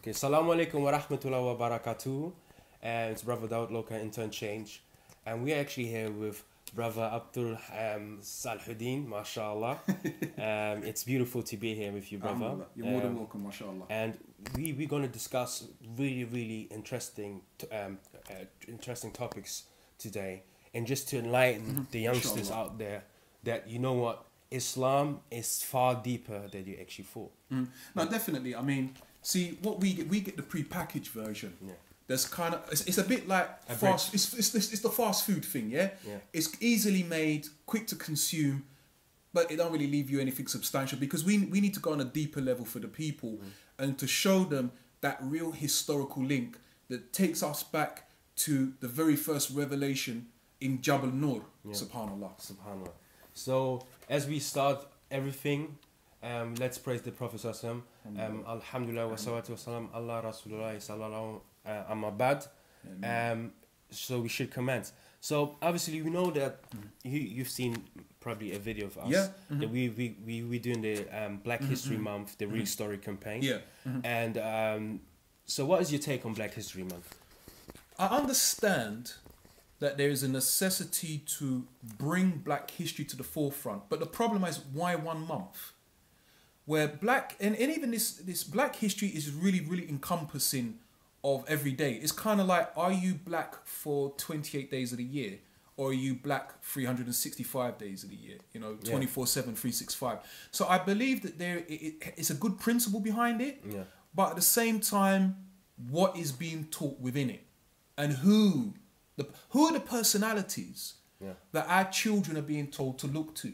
Okay, Assalamu alaikum wa rahmatullahi wa barakatuh. And it's brother Dawuud Loka Intern Change. And we're actually here with brother Abdul Salah-hu-deen, mashallah. It's beautiful to be here with you, brother. You're more than welcome, mashallah. And we're going to discuss really interesting topics today. And just to enlighten the youngsters out there that, you know what, Islam is far deeper than you actually thought. No, definitely. I mean, see, what we get the pre-packaged version. Yeah. There's kind of it's a bit like fast. It's the fast food thing, yeah. It's easily made, quick to consume, but it don't really leave you anything substantial because we need to go on a deeper level for the people and to show them that real historical link that takes us back to the very first revelation in Jabal Nur. Subhanallah. Subhanallah. So as we start everything, let's praise the Prophet sallallahu alaihi wasallam. Alhamdulillah wa salatu wa salam Allah Rasulullah sallallahu amma bad. So we should commence. So obviously we know that you've seen probably a video of us that we doing the Black History Month, the Real Story campaign. And so what is your take on Black History Month? I understand that there is a necessity to bring black history to the forefront, but the problem is why 1 month? Where black and even this black history is really encompassing of every day. It's kind of like, are you black for 28 days of the year, or are you black 365 days of the year? You know, 24/7, 365. So I believe that it's a good principle behind it, but at the same time, what is being taught within it, and who are the personalities that our children are being told to look to?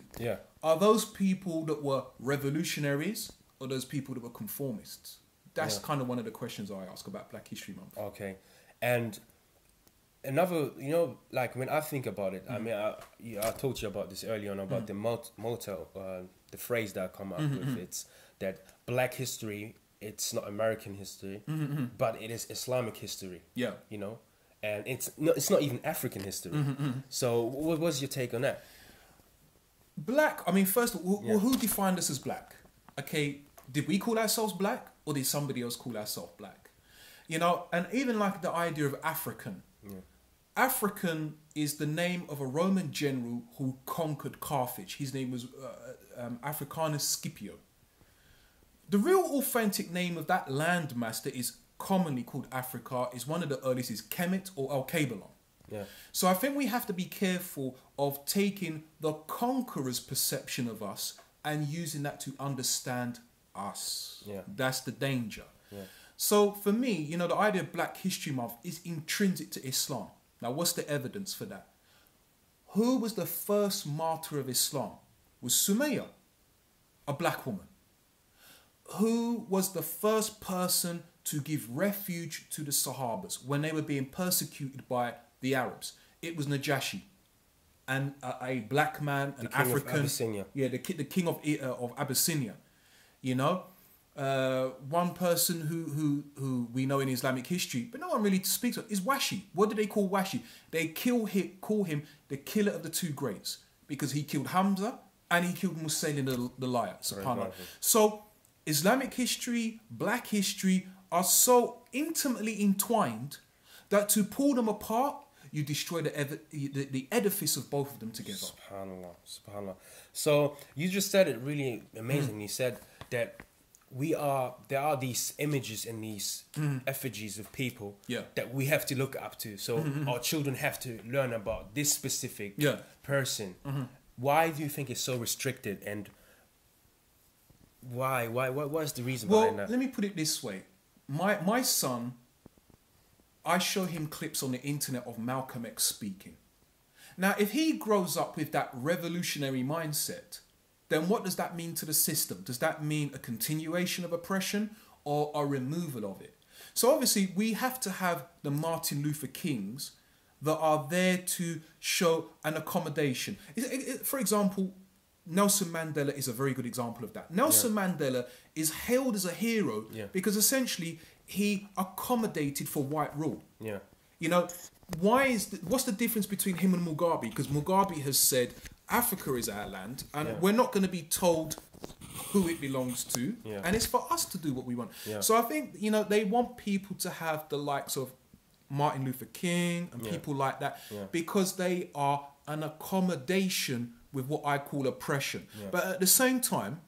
Are those people that were revolutionaries or those people that were conformists? That's kind of one of the questions I ask about Black History Month. Okay. And another, you know, like when I think about it, I mean, I told you about this earlier on about the motto, the phrase that I come up with. It's that Black history, it's not American history, but it is Islamic history. You know? And it's not even African history. So what was your take on that? Black, I mean, first of all, who defined us as black? Okay, did we call ourselves black, or did somebody else call ourselves black? You know, and even like the idea of African. African is the name of a Roman general who conquered Carthage. His name was Africanus Scipio. The real authentic name of that landmass that is commonly called Africa is one of the earliest is Kemet or Al-Kabalon. So I think we have to be careful of taking the conqueror's perception of us and using that to understand us. That's the danger. So for me, you know, the idea of Black History Month is intrinsic to Islam. Now, what's the evidence for that? Who was the first martyr of Islam? It was Sumayya, a black woman. Who was the first person to give refuge to the Sahabas when they were being persecuted by the Arabs? It was Najashi, and a black man, an African. The king of Abyssinia. You know, one person who we know in Islamic history, but no one really speaks of, is Washi. What do they call Washi? They call him the killer of the two greats because he killed Hamza and he killed Musaylim the liar. Subhanallah. So Islamic history, Black history are so intimately entwined that to pull them apart, you destroy the edifice of both of them together. Subhanallah, subhanallah. So you just said it really amazing. You said that there are these images and these effigies of people that we have to look up to. So our children have to learn about this specific person. Why do you think it's so restricted, and why? What is the reason behind that? Let me put it this way. My son, I show him clips on the internet of Malcolm X speaking. Now, if he grows up with that revolutionary mindset, then what does that mean to the system? Does that mean a continuation of oppression or a removal of it? So obviously, we have to have the Martin Luther Kings that are there to show an accommodation. For example, Nelson Mandela is a very good example of that. Nelson Mandela is hailed as a hero because essentially he accommodated for white rule. You know, what's the difference between him and Mugabe? Because Mugabe has said Africa is our land and we're not going to be told who it belongs to, and it's for us to do what we want. So I think, you know, they want people to have the likes of Martin Luther King and people like that because they are an accommodation with what I call oppression. But at the same time,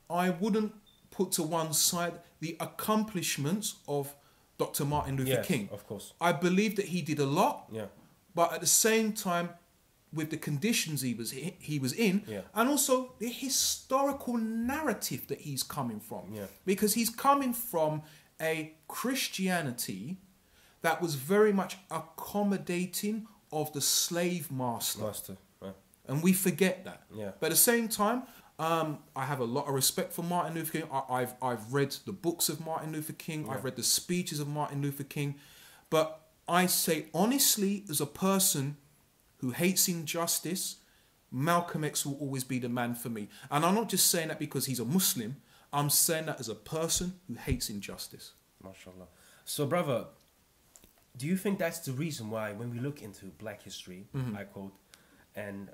I wouldn't put to one side the accomplishments of Dr. Martin Luther King. Of course. I believe that he did a lot, but at the same time, with the conditions he was in, and also the historical narrative that he's coming from. Because he's coming from a Christianity that was very much accommodating of the slave master. And we forget that. But at the same time, I have a lot of respect for Martin Luther King. I've read the books of Martin Luther King. I've read the speeches of Martin Luther King. But I say honestly, as a person who hates injustice, Malcolm X will always be the man for me. And I'm not just saying that because he's a Muslim. I'm saying that as a person who hates injustice. MashaAllah. So, brother, do you think that's the reason why when we look into black history, I quote, and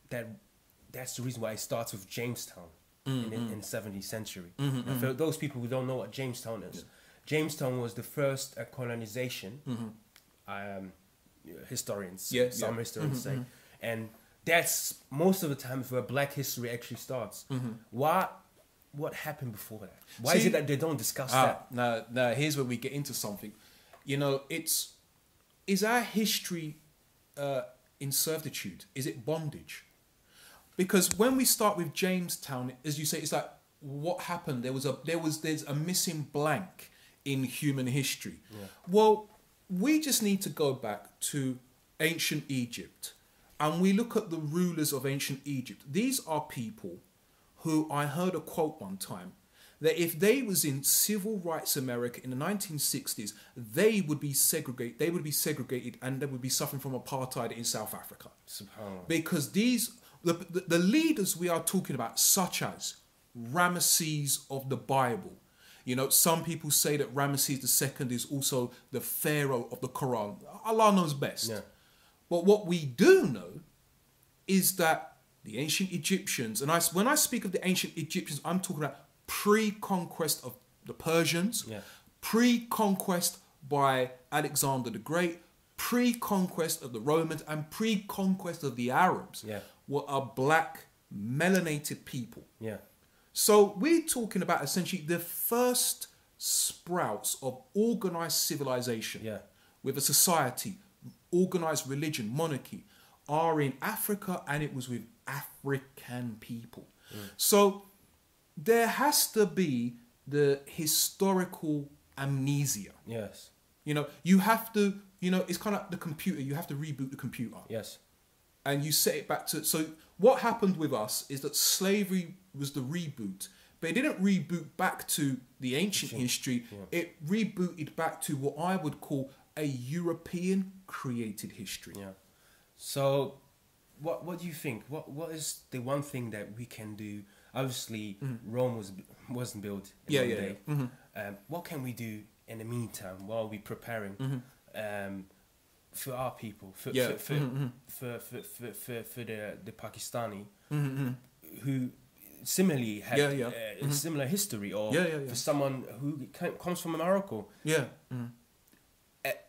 that's the reason why it starts with Jamestown in the 17th century. And for those people who don't know what Jamestown is, Jamestown was the first colonization, historians, some historians say. And that's most of the times where black history actually starts. What happened before that? Why is it that they don't discuss that? Now, here's where we get into something. You know, is our history in servitude? Is it bondage? Because when we start with Jamestown, as you say, it's like, what happened? There's a missing blank in human history. Well, we just need to go back to ancient Egypt, and we look at the rulers of ancient Egypt. These are people who, I heard a quote one time, that if they was in civil rights America in the 1960s, they would be segregated, and they would be suffering from apartheid in South Africa. Because the leaders we are talking about, such as Ramesses of the Bible, you know, some people say that Ramesses II is also the pharaoh of the Quran. Allah knows best. But what we do know is that the ancient Egyptians, and when I speak of the ancient Egyptians, I'm talking about pre-conquest of the Persians, pre-conquest by Alexander the Great, pre-conquest of the Romans, and pre-conquest of the Arabs, were a black, melanated people. So we're talking about essentially the first sprouts of organized civilization with a society, organized religion, monarchy, are in Africa, and it was with African people. So there has to be the historical amnesia. You know, you have to, you know, it's kind of like the computer. You have to reboot the computer. And you set it back to... So what happened with us is that slavery was the reboot, but it didn't reboot back to the ancient history. It rebooted back to what I would call a European created history. So what do you think? What is the one thing that we can do? Obviously, Rome wasn't built in one day. What can we do in the meantime while we're preparing for our people, for the Pakistani who similarly had similar history, or for someone who comes from Morocco?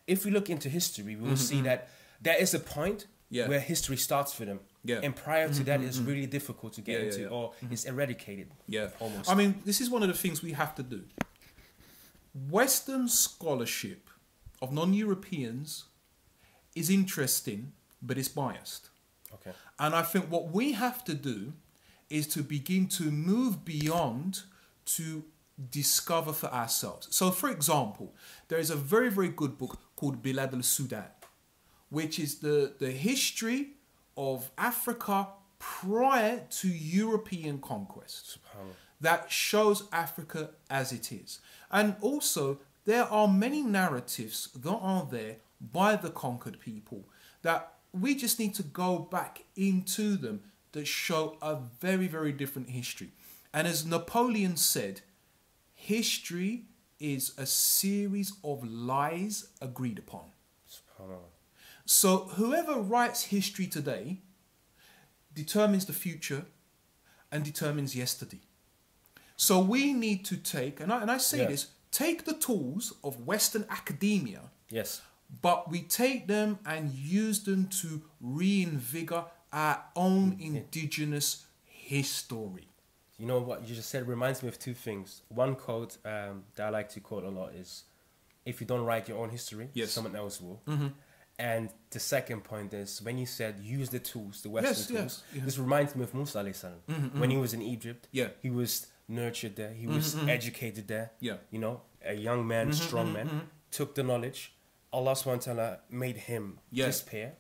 If we look into history, we will see that there is a point where history starts for them. And prior to that, it's really difficult to get into, or it's eradicated. Almost. I mean, this is one of the things we have to do. Western scholarship of non-Europeans is interesting, but it's biased. And I think what we have to do is to begin to move beyond to discover for ourselves. So, for example, there is a very, very good book called Bilad al-Sudan, which is the history of Africa prior to European conquest, that shows Africa as it is. And also, there are many narratives that are there by the conquered people that we just need to go back into them that show a very, very different history. And as Napoleon said, history is a series of lies agreed upon. So whoever writes history today determines the future and determines yesterday. So we need to take, and I say Yeah. this, take the tools of Western academia, Yes. but we take them and use them to reinvigorate our own indigenous history. You know what you just said reminds me of two things. One quote that I like to quote a lot is, if you don't write your own history, Yes. someone else will. And the second point is, when you said use the tools, the Western tools, this reminds me of Musa alayhi salam. When he was in Egypt, he was nurtured there, he was educated there. Yeah. You know, a young man, strong man, took the knowledge. Allah subhanahu wa ta'ala made him disappear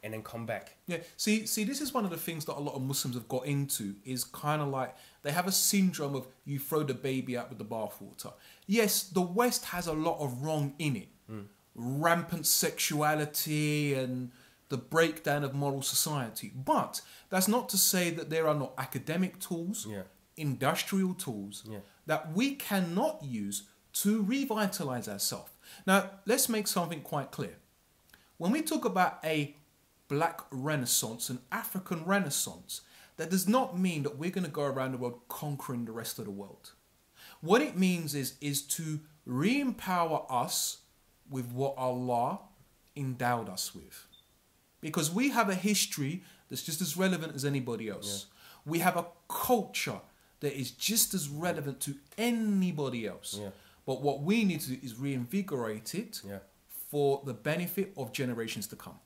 and then come back. Yeah. See, this is one of the things that a lot of Muslims have got into, is kind of like they have a syndrome of you throw the baby out with the bathwater. Yes, the West has a lot of wrong in it. Rampant sexuality and the breakdown of moral society. But that's not to say that there are not academic tools, industrial tools that we cannot use to revitalize ourselves. Now, let's make something quite clear. When we talk about a Black Renaissance, an African Renaissance, that does not mean that we're going to go around the world conquering the rest of the world. What it means is to re-empower us with what Allah endowed us with. Because we have a history that's just as relevant as anybody else. We have a culture that is just as relevant to anybody else. But what we need to do is reinvigorate it for the benefit of generations to come.